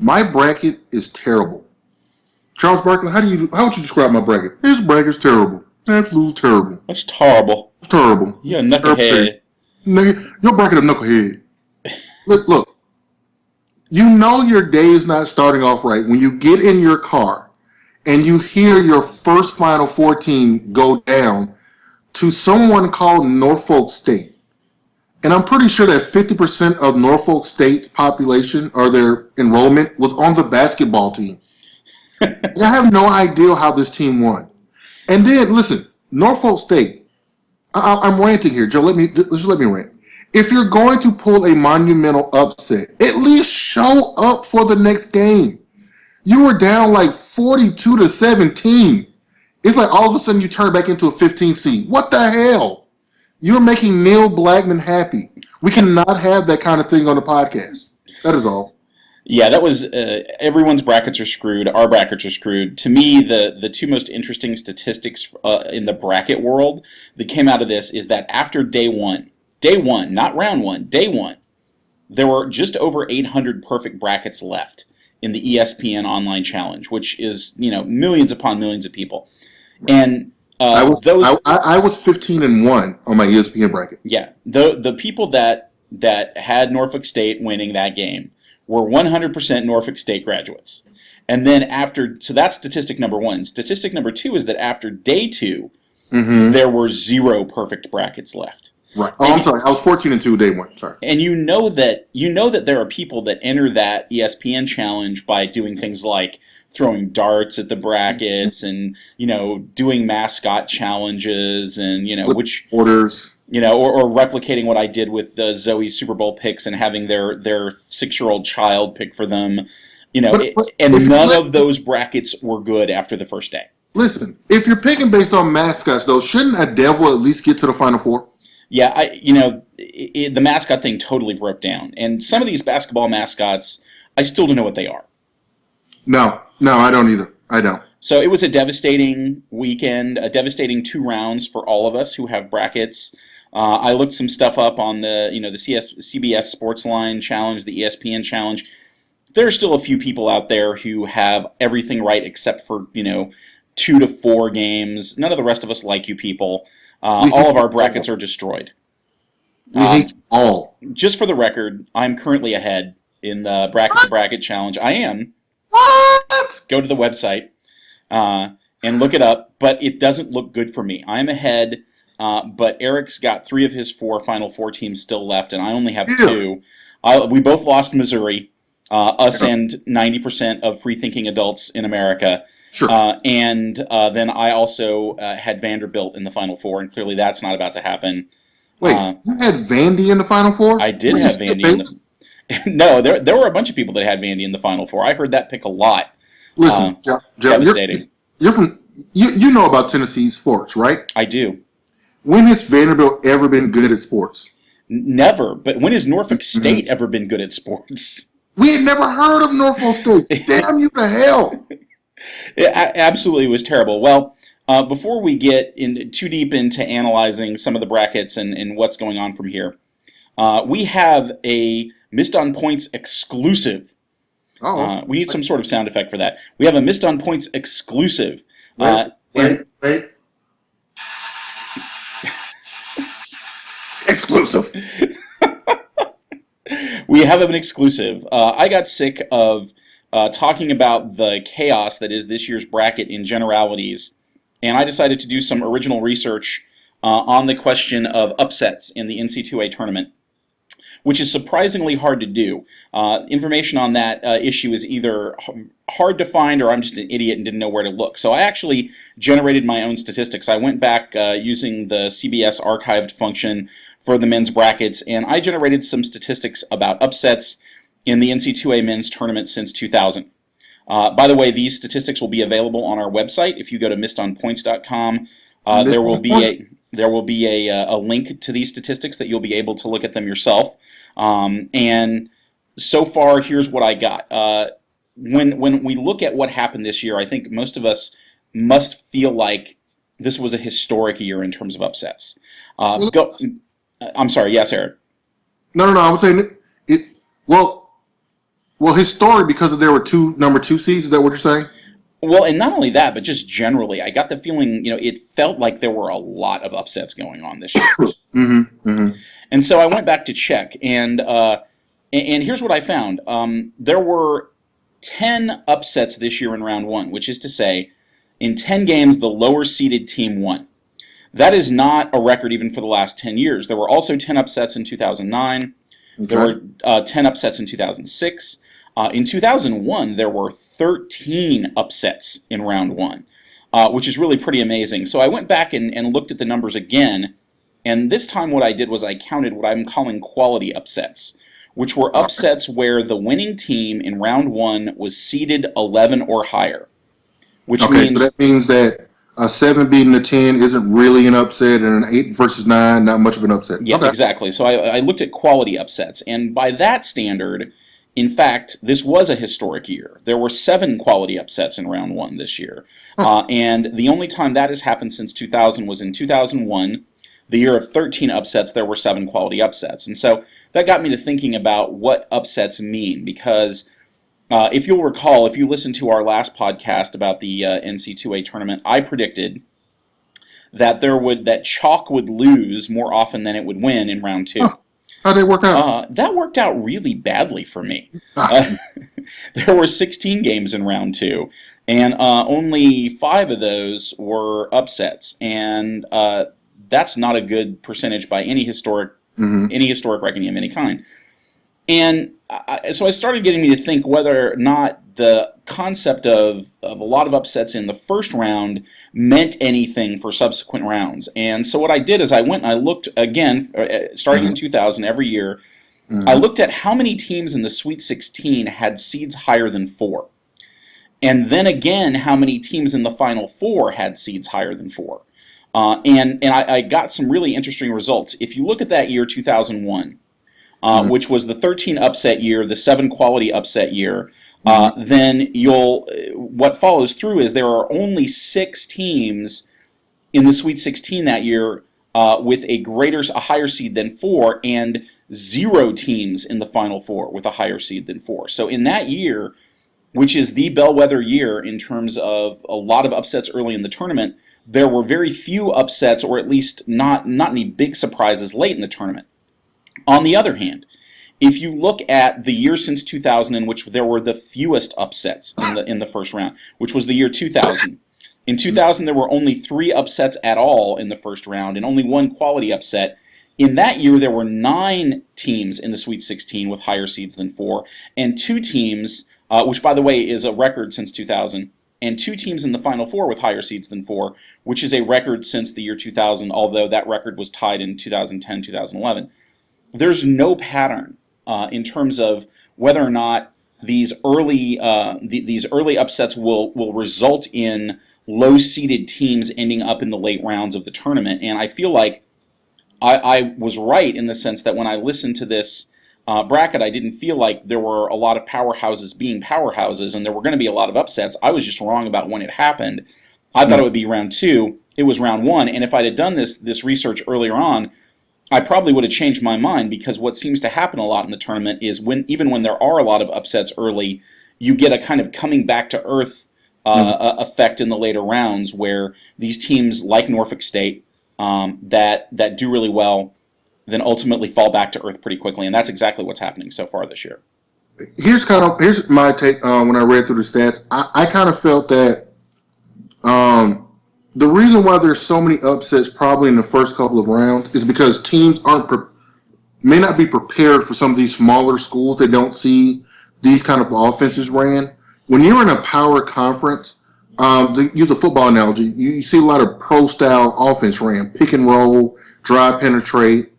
My bracket is terrible. Charles Barkley, how would you describe my bracket? His bracket's terrible. Absolutely terrible. That's terrible. It's terrible. You're a knucklehead. Your bracket a knucklehead. Look. You know your day is not starting off right when you get in your car and you hear your first Final Four team go down to someone called Norfolk State. And I'm pretty sure that 50% of Norfolk State's population or their enrollment was on the basketball team. I have no idea how this team won. And then, listen, Norfolk State, I'm ranting here. Joe, let me rant. If you're going to pull a monumental upset, at least show up for the next game. You were down like 42-17. It's like all of a sudden you turn back into a 15 seed. What the hell? You're making Neil Blackman happy. We cannot have that kind of thing on the podcast. That is all. Yeah, that was everyone's brackets are screwed. Our brackets are screwed. To me, the two most interesting statistics in the bracket world that came out of this is that after day one, not round one, day one, there were just over 800 perfect brackets left in the ESPN Online Challenge, which is millions upon millions of people, and I was 15-1 on my ESPN bracket. Yeah, the people that had Norfolk State winning that game were 100% Norfolk State graduates. And then so that's statistic number one. Statistic number two is that after day two, there were 0 perfect brackets left. Right. Oh, I'm sorry. I was 14-2 day one. Sorry. And you know that there are people that enter that ESPN challenge by doing things like throwing darts at the brackets and doing mascot challenges and which orders. Or replicating what I did with Zoe's Super Bowl picks and having their 6-year-old child pick for them. And none of those brackets were good after the first day. Listen, if you're picking based on mascots, though, shouldn't a devil at least get to the Final Four? Yeah, the mascot thing totally broke down. And some of these basketball mascots, I still don't know what they are. No, I don't either. I don't. So it was a devastating weekend, a devastating 2 rounds for all of us who have brackets. I looked some stuff up on the CBS Sportsline Challenge, the ESPN Challenge. There are still a few people out there who have everything right except for 2 to 4 games. None of the rest of us like you people. All of our brackets are destroyed. We hate all. Just for the record, I'm currently ahead in the bracket challenge. I am. What? Go to the website and look it up, but it doesn't look good for me. I'm ahead, but Eric's got 3 of his 4 Final Four teams still left, and I only have 2. We both lost Missouri, us and 90% of free-thinking adults in America. Sure. And then I also had Vanderbilt in the Final Four, and clearly that's not about to happen. Wait, you had Vandy in the Final Four? I did have Vandy in the No, there were a bunch of people that had Vandy in the Final Four. I heard that pick a lot. Listen, Joe, devastating. You're from you know about Tennessee sports, right? I do. When has Vanderbilt ever been good at sports? Never. But when has Norfolk State ever been good at sports? We had never heard of Norfolk State. Damn you to hell. It absolutely was terrible. Well, before we get too deep into analyzing some of the brackets and what's going on from here, we have a Missed on Points exclusive. We need some sort of sound effect for that. We have a Missed on Points exclusive. Wait. Exclusive. We have an exclusive. I got sick of talking about the chaos that is this year's bracket in generalities, and I decided to do some original research on the question of upsets in the NC2A tournament, which is surprisingly hard to do. Information on that issue is either hard to find or I'm just an idiot and didn't know where to look. So I actually generated my own statistics. I went back using the CBS archived function for the men's brackets, and I generated some statistics about upsets in the NC2A men's tournament since 2000. By the way, these statistics will be available on our website. If you go to MissedOnPoints.com, there will be a link to these statistics that you'll be able to look at them yourself. And so far, here's what I got. When we look at what happened this year, I think most of us must feel like this was a historic year in terms of upsets. I'm sorry. Yes, Eric. No. I'm saying it. Well, Well, his story because there were two number 2 seeds. Is that what you're saying? Well, and not only that, but just generally, I got the feeling, it felt like there were a lot of upsets going on this year. Mm-hmm. Mm-hmm. And so I went back to check, and here's what I found. There were 10 upsets this year in round one, which is to say, in 10 games, the lower seeded team won. That is not a record even for the last 10 years. There were also 10 upsets in 2009. Okay. There were 10 upsets in 2006. In 2001, there were 13 upsets in round one, which is really pretty amazing. So I went back and looked at the numbers again, and this time what I did was I counted what I'm calling quality upsets, which were upsets where the winning team in round one was seeded 11 or higher. Which Okay, so that means that a 7 beating a 10 isn't really an upset, and an 8 versus 9, not much of an upset. Yeah, okay. Exactly. So I looked at quality upsets, and by that standard, in fact, this was a historic year. There were 7 quality upsets in round one this year. And the only time that has happened since 2000 was in 2001. The year of 13 upsets, there were 7 quality upsets. And so that got me to thinking about what upsets mean, because if you'll recall, if you listened to our last podcast about the NC2A tournament, I predicted that Chalk would lose more often than it would win in round two. How'd that work out? That worked out really badly for me. There were 16 games in round two, and only 5 of those were upsets, and that's not a good percentage by any historic reckoning of any kind. And so I started getting me to think whether or not the concept of a lot of upsets in the first round meant anything for subsequent rounds. And so what I did is I went and I looked again, starting in 2000 every year, I looked at how many teams in the Sweet 16 had seeds higher than 4. And then again, how many teams in the Final Four had seeds higher than 4. And I got some really interesting results. If you look at that year, 2001, which was the 13 upset year, the 7 quality upset year, then what follows through is there are only 6 teams in the Sweet 16 that year with a higher seed than 4, and 0 teams in the Final Four with a higher seed than 4. So in that year, which is the bellwether year in terms of a lot of upsets early in the tournament, there were very few upsets, or at least not any big surprises late in the tournament. On the other hand, if you look at the year since 2000 in which there were the fewest upsets in the first round, which was the year 2000. In 2000, there were only 3 upsets at all in the first round and only 1 quality upset. In that year, there were 9 teams in the Sweet 16 with higher seeds than 4, and 2 teams, which by the way is a record since 2000, and 2 teams in the Final Four with higher seeds than 4, which is a record since the year 2000, although that record was tied in 2010, 2011. There's no pattern in terms of whether or not these early upsets will result in low-seeded teams ending up in the late rounds of the tournament. And I feel like I was right in the sense that when I listened to this bracket, I didn't feel like there were a lot of powerhouses being powerhouses and there were going to be a lot of upsets. I was just wrong about when it happened. I thought it would be round 2. It was round 1. And if I'd have done this research earlier on, I probably would have changed my mind, because what seems to happen a lot in the tournament is even when there are a lot of upsets early, you get a kind of coming back to earth effect in the later rounds, where these teams like Norfolk State that do really well then ultimately fall back to earth pretty quickly, and that's exactly what's happening so far this year. Here's my take when I read through the stats. I kind of felt that the reason why there's so many upsets probably in the first couple of rounds is because teams may not be prepared for some of these smaller schools that don't see these kind of offenses ran. When you're in a power conference, use a football analogy, you see a lot of pro-style offense ran, pick and roll, drive, penetrate.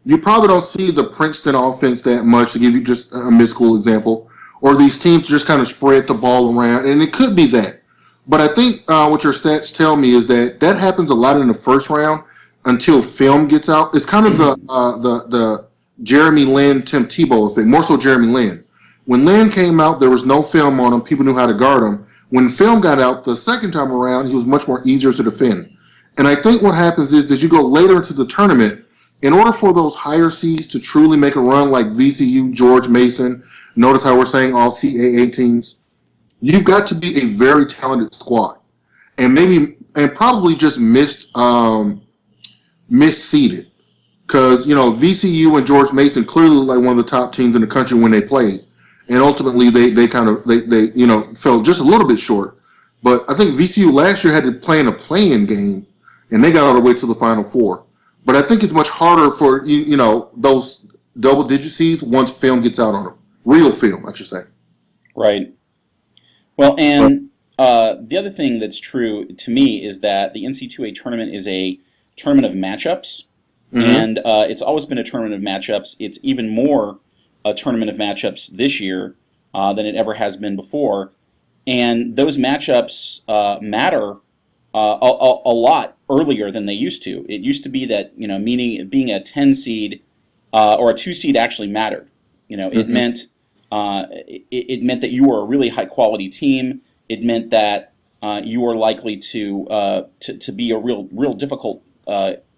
You probably don't see the Princeton offense that much, to give you just a mid-school example, or these teams just kind of spread the ball around, and it could be that. But I think what your stats tell me is that happens a lot in the first round until film gets out. It's kind of the Jeremy Lin, Tim Tebow effect, more so Jeremy Lin. When Lin came out, there was no film on him. People knew how to guard him. When film got out the second time around, he was much more easier to defend. And I think what happens is, as you go later into the tournament, in order for those higher seeds to truly make a run like VCU, George Mason, notice how we're saying all CAA teams, you've got to be a very talented squad. And probably just misseeded. Because, VCU and George Mason clearly look like one of the top teams in the country when they played. And ultimately, they fell just a little bit short. But I think VCU last year had to play in a play-in game, and they got all the way to the Final Four. But I think it's much harder for, those double-digit seeds once film gets out on them. Real film, I should say. Right. Well, and the other thing that's true to me is that the NC2A tournament is a tournament of matchups. And it's always been a tournament of matchups. It's even more a tournament of matchups this year than it ever has been before. And those matchups matter a lot earlier than they used to. It used to be that, meaning being a 10 seed or a 2 seed actually mattered. It meant that you were a really high quality team. It meant that you were likely to be a real difficult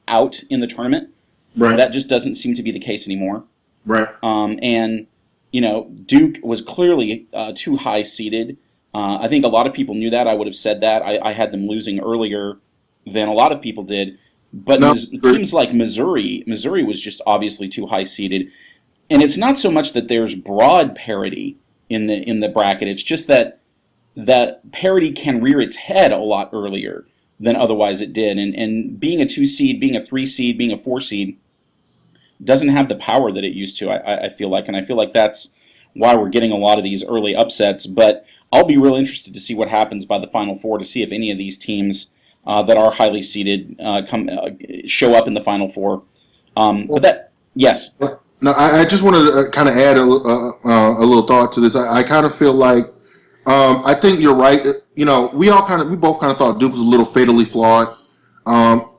out in the tournament. Right. That just doesn't seem to be the case anymore. Right. And Duke was clearly too high seeded. I think a lot of people knew that. I would have said that. I had them losing earlier than a lot of people did. But teams like Missouri was just obviously too high seeded. And it's not so much that there's broad parity in the bracket. It's just that parity can rear its head a lot earlier than otherwise it did. And being a 2 seed, being a 3 seed, being a 4 seed doesn't have the power that it used to, I feel like. And I feel like that's why we're getting a lot of these early upsets. But I'll be real interested to see what happens by the Final Four, to see if any of these teams that are highly seeded show up in the Final Four. Yes. No, I just wanted to kind of add a little thought to this. I kind of feel like I think you're right. We both kind of thought Duke was a little fatally flawed.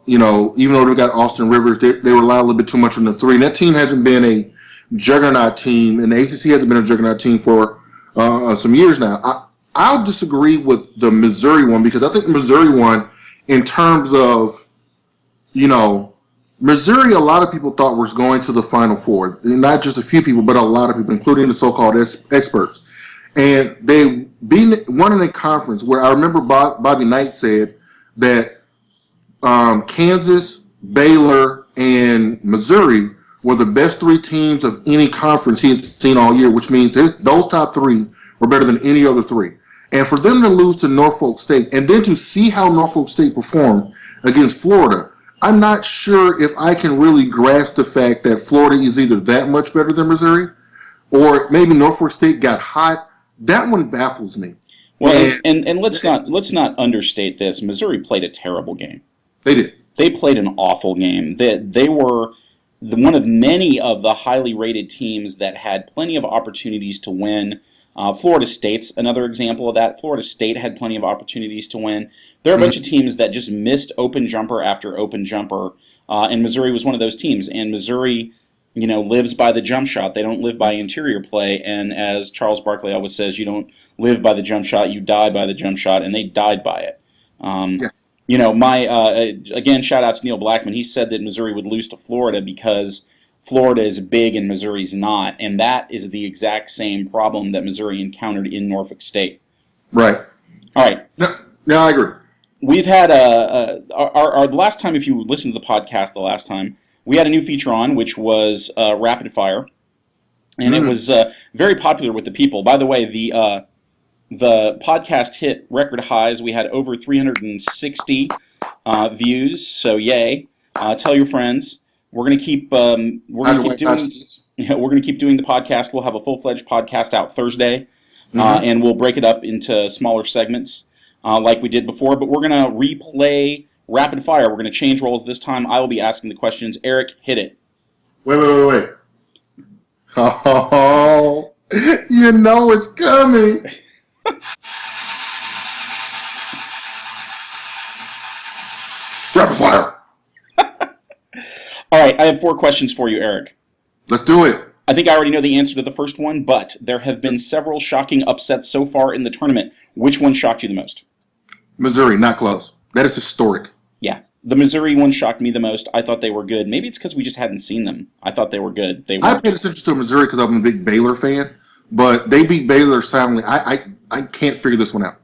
Even though they got Austin Rivers, they rely a little bit too much on the three. And that team hasn't been a juggernaut team, and the ACC hasn't been a juggernaut team for some years now. I'll disagree with the Missouri one, because I think the Missouri one, in terms of, Missouri, a lot of people thought was going to the Final Four. Not just a few people, but a lot of people, including the so-called experts. And they won in a conference where I remember Bobby Knight said that Kansas, Baylor, and Missouri were the best 3 teams of any conference he had seen all year, which means those top 3 were better than any other 3. And for them to lose to Norfolk State, and then to see how Norfolk State performed against Florida, I'm not sure if I can really grasp the fact that Florida is either that much better than Missouri, or maybe Norfolk State got hot. That one baffles me. Well, and let's not understate this. Missouri played a terrible game. They did. They played an awful game. They were one of many of the highly rated teams that had plenty of opportunities to win. Florida State's another example of that. Florida State had plenty of opportunities to win. There are a bunch of teams that just missed open jumper after open jumper, and Missouri was one of those teams. And Missouri, lives by the jump shot. They don't live by interior play. And as Charles Barkley always says, you don't live by the jump shot, you die by the jump shot, and they died by it. Again, shout out to Neil Blackman. He said that Missouri would lose to Florida because Florida is big and Missouri's not, and that is the exact same problem that Missouri encountered in Norfolk State. Right. All right. No, I agree. We've had the last time, if you listened to the podcast the last time, we had a new feature on, which was Rapid Fire, and it was very popular with the people. By the way, the podcast hit record highs. We had over 360 views, so yay! Tell your friends. We're gonna keep doing the podcast. We'll have a full-fledged podcast out Thursday, and we'll break it up into smaller segments like we did before. But we're gonna replay Rapid Fire. We're gonna change roles this time. I will be asking the questions. Eric, hit it. Wait. Oh, it's coming. Rapid fire. All right, I have 4 questions for you, Eric. Let's do it. I think I already know the answer to the first one, but there have been several shocking upsets so far in the tournament. Which one shocked you the most? Missouri, not close. That is historic. Yeah, The Missouri one shocked me the most. I thought they were good. Maybe it's because we just hadn't seen them. I thought they were good. They I were. paid attention to Missouri because I'm a big Baylor fan, but they beat Baylor soundly. I can't figure this one out.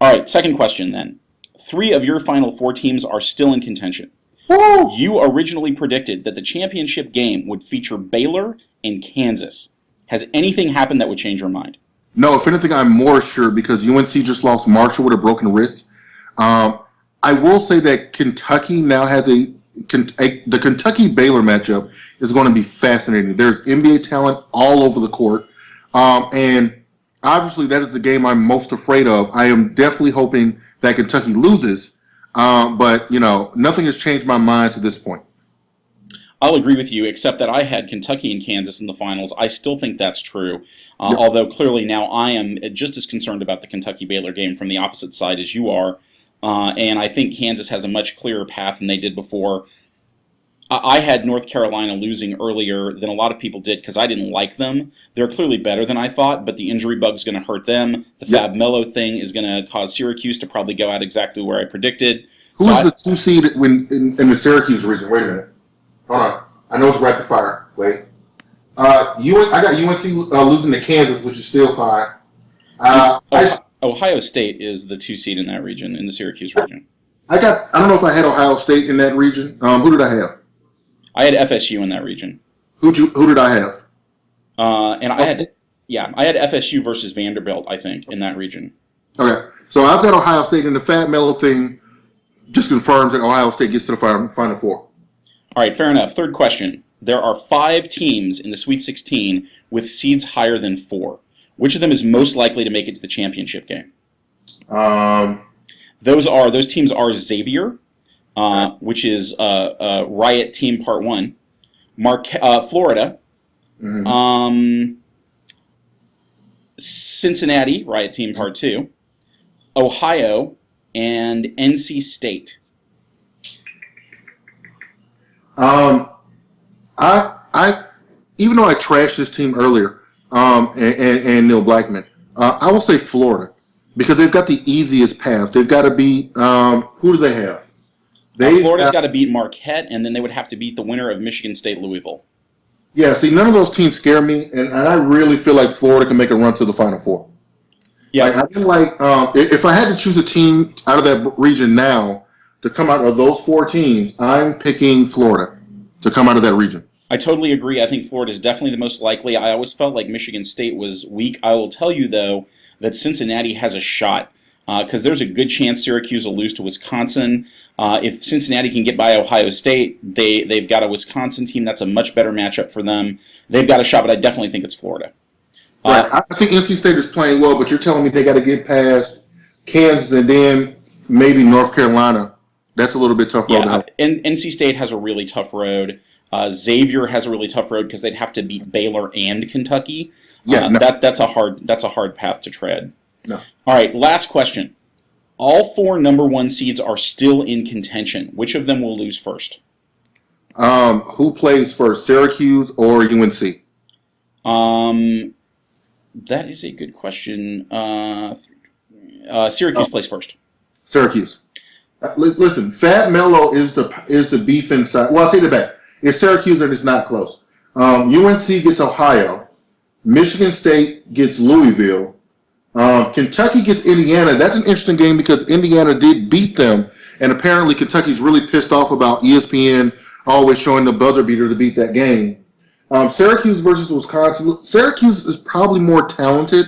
All right, second question then. 3 of your Final Four teams are still in contention. Woo! You originally predicted that the championship game would feature Baylor and Kansas. Has anything happened that would change your mind? No, if anything, I'm more sure because UNC just lost Marshall with a broken wrist. I will say that Kentucky now has the Kentucky-Baylor matchup is going to be fascinating. There's NBA talent all over the court, and obviously that is the game I'm most afraid of. I am definitely hoping that Kentucky loses, but nothing has changed my mind to this point. I'll agree with you, except that I had Kentucky and Kansas in the finals. I still think that's true, although clearly now I am just as concerned about the Kentucky-Baylor game from the opposite side as you are. And I think Kansas has a much clearer path than they did before. I had North Carolina losing earlier than a lot of people did because I didn't like them. They're clearly better than I thought, but the injury bug's going to hurt them. The Fab Melo thing is going to cause Syracuse to probably go out exactly where I predicted. Who's the 2 seed in the Syracuse region? Wait a minute. Hold on. I know it's rapid fire. Wait. I got UNC losing to Kansas, which is still fine. Ohio State is the 2 seed in that region, in the Syracuse region. I don't know if I had Ohio State in that region. Who did I have? I had FSU in that region. Who did I have? And I had FSU versus Vanderbilt, I think, in that region. Okay. So I've got Ohio State, and the Fat Melo thing just confirms that Ohio State gets to the Final Four. All right, fair enough. Third question. There are 5 teams in the Sweet 16 with seeds higher than 4. Which of them is most likely to make it to the championship game? Those teams are Xavier, which is Riot Team Part 1, Florida, Cincinnati, Riot Team Part 2, Ohio, and NC State. I even though I trashed this team earlier, and Neil Blackman, I will say Florida because they've got the easiest path. They've got to beat who do they have? Florida's got to beat Marquette, and then they would have to beat the winner of Michigan State Louisville. Yeah, see, none of those teams scare me, and I really feel like Florida can make a run to the Final Four. Yeah, I feel like if I had to choose a team out of that region now to come out of those 4 teams, I'm picking Florida to come out of that region. I totally agree. I think Florida is definitely the most likely. I always felt like Michigan State was weak. I will tell you, though, that Cincinnati has a shot because there's a good chance Syracuse will lose to Wisconsin. If Cincinnati can get by Ohio State, they've got a Wisconsin team. That's a much better matchup for them. They've got a shot, but I definitely think it's Florida. Right. I think NC State is playing well, but you're telling me they got to get past Kansas and then maybe North Carolina. That's a little bit tough road to have. And NC State has a really tough road. Xavier has a really tough road because they'd have to beat Baylor and Kentucky. That's a hard path to tread. No. All right, last question. All 4 number 1 seeds are still in contention. Which of them will lose first? Who plays first, Syracuse or UNC? That is a good question. Syracuse plays first. Syracuse. Listen, Fat Melo is the beef inside. Well, I'll take it back. It's Syracuse and it's not close. UNC gets Ohio. Michigan State gets Louisville. Kentucky gets Indiana. That's an interesting game because Indiana did beat them, and apparently Kentucky's really pissed off about ESPN always showing the buzzer beater to beat that game. Syracuse versus Wisconsin. Syracuse is probably more talented,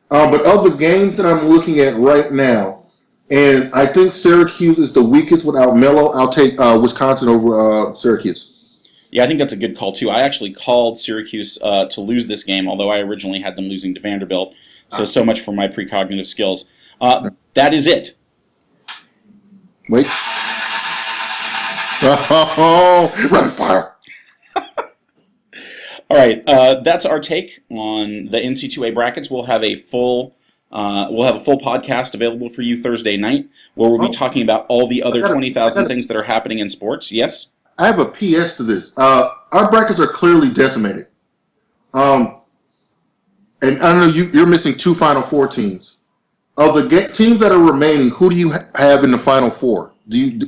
but of the games that I'm looking at right now, and I think Syracuse is the weakest without Melo, I'll take Wisconsin over Syracuse. Yeah, I think that's a good call, too. I actually called Syracuse to lose this game, although I originally had them losing to Vanderbilt. So much for my precognitive skills. That is it. Wait. Oh, rapid fire. All right, that's our take on the NC2A brackets. We'll have a full podcast available for you Thursday night, where we'll be talking about all the other 20,000 things that are happening in sports. Yes? I have a PS to this. Our brackets are clearly decimated. And I know you're missing 2 Final Four teams. Of the teams that are remaining, who do you have in the Final Four?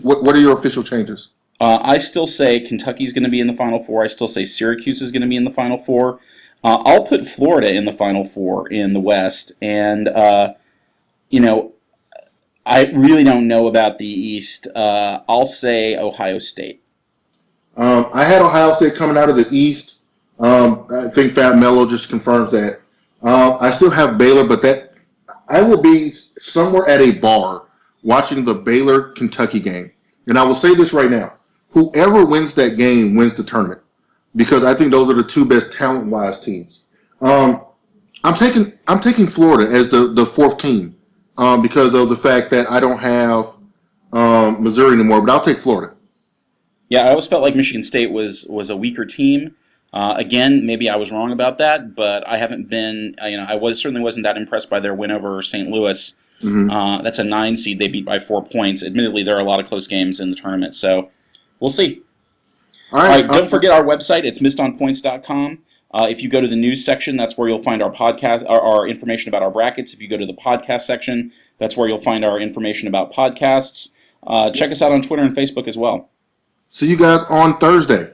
What are your official changes? I still say Kentucky's going to be in the Final Four. I still say Syracuse is going to be in the Final Four. I'll put Florida in the Final Four in the West, and you know, I really don't know about the East. I'll say Ohio State. I had Ohio State coming out of the East. I think Fat Mello just confirmed that. I still have Baylor, but that I will be somewhere at a bar watching the Baylor-Kentucky game. And I will say this right now. Whoever wins that game wins the tournament because I think those are the two best talent-wise teams. I'm taking Florida as the fourth team because of the fact that I don't have Missouri anymore, but I'll take Florida. Yeah, I always felt like Michigan State was a weaker team. Again, maybe I was wrong about that, but I haven't been. Certainly wasn't that impressed by their win over St. Louis. Mm-hmm. That's a 9 seed. They beat by 4 points. Admittedly, there are a lot of close games in the tournament, so we'll see. All right, don't forget our website. It's MissedOnPoints.com. If you go to the news section, that's where you'll find our podcast, our information about our brackets. If you go to the podcast section, that's where you'll find our information about podcasts. Check us out on Twitter and Facebook as well. See you guys on Thursday.